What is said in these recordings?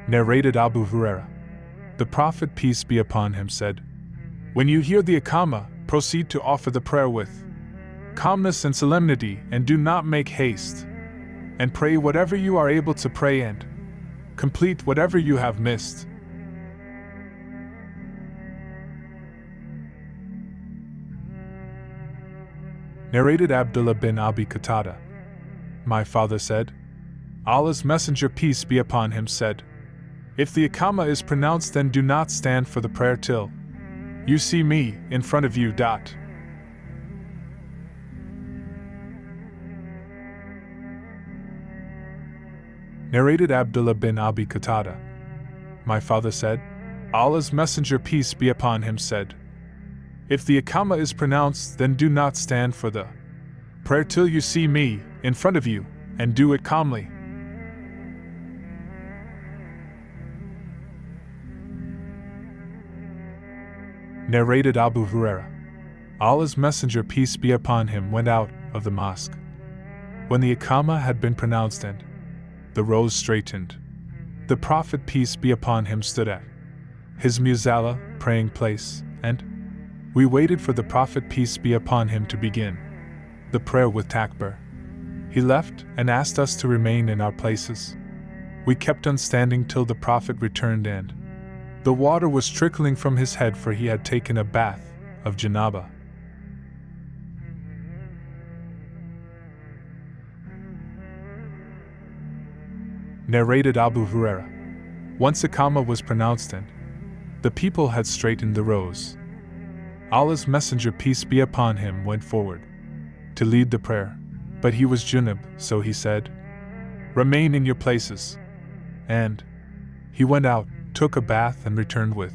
Narrated Abu Huraira. The Prophet, peace be upon him, said, "When you hear the Iqamah, proceed to offer the prayer with calmness and solemnity, and do not make haste. And pray whatever you are able to pray, and complete whatever you have missed." Narrated Abdullah bin Abi Qatada. My father said, Allah's Messenger, peace be upon him, said, "If the Iqamah is pronounced, then do not stand for the prayer till you see me in front of you. Narrated Abdullah bin Abi Qatada. My father said, Allah's Messenger, peace be upon him, said, "If the Iqamah is pronounced, then do not stand for the prayer till you see me in front of you, and do it calmly." Narrated Abu Huraira. Allah's Messenger, peace be upon him, went out of the mosque when the Iqamah had been pronounced and the rows straightened. The Prophet, peace be upon him, stood at his musalla, praying place, and we waited for the Prophet, peace be upon him, to begin the prayer with takbir. He left and asked us to remain in our places. We kept on standing till the Prophet returned, and the water was trickling from his head, for he had taken a bath of janaba. Narrated Abu Huraira. Once Iqamah was pronounced and the people had straightened the rows, Allah's Messenger, peace be upon him, went forward to lead the prayer, but he was junub, so he said, "Remain in your places." And he went out, took a bath, and returned with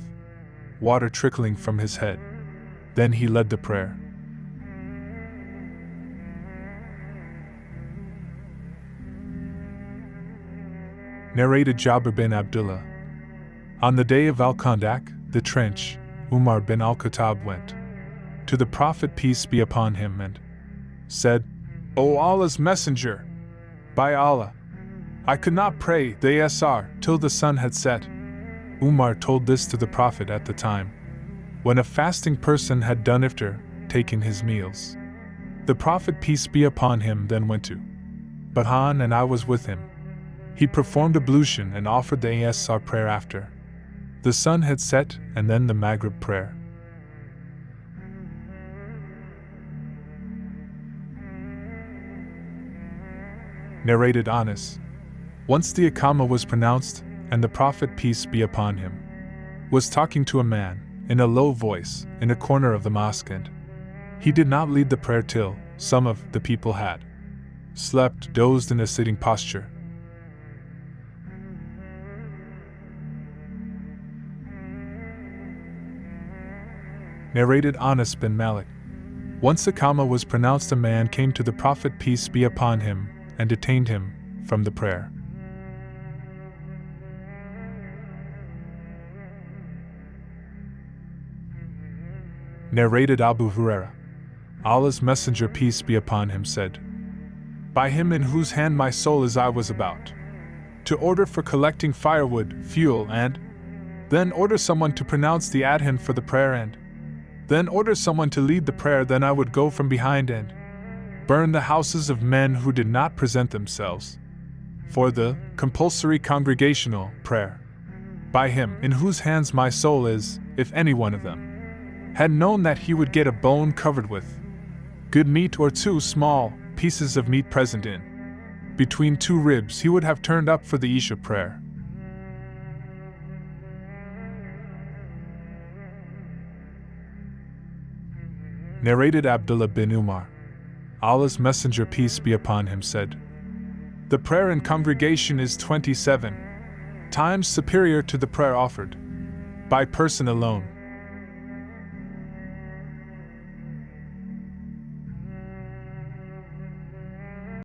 water trickling from his head. Then he led the prayer. Narrated Jabir bin Abdullah. On the day of Al-Khandak, the trench, Umar bin al-Khattab went to the Prophet, peace be upon him, and said, "O Allah's Messenger, by Allah, I could not pray the Asr till the sun had set." Umar told this to the Prophet at the time when a fasting person had done iftar, taken his meals. The Prophet, peace be upon him, then went to Adhaan, and I was with him. He performed ablution and offered the Asr prayer after the sun had set, and then the Maghrib prayer. Narrated Anas. Once the Iqamah was pronounced, and the Prophet, peace be upon him, was talking to a man in a low voice in a corner of the mosque, and he did not lead the prayer till some of the people had slept, dozed in a sitting posture. Narrated Anas bin Malik. Once Iqamah was pronounced, a man came to the Prophet, peace be upon him, and detained him from the prayer. Narrated Abu Huraira. Allah's Messenger, peace be upon him, said, "By him in whose hand my soul is, I was about to order for collecting firewood, fuel, and then order someone to pronounce the Adhaan for the prayer, and then order someone to lead the prayer. Then I would go from behind and burn the houses of men who did not present themselves for the compulsory congregational prayer. By him in whose hands my soul is, if any one of them had known that he would get a bone covered with good meat, or 2 small pieces of meat present in between 2 ribs, he would have turned up for the Isha prayer." Narrated Abdullah bin Umar. Allah's Messenger, peace be upon him, said, "The prayer in congregation is 27 times superior to the prayer offered by person alone."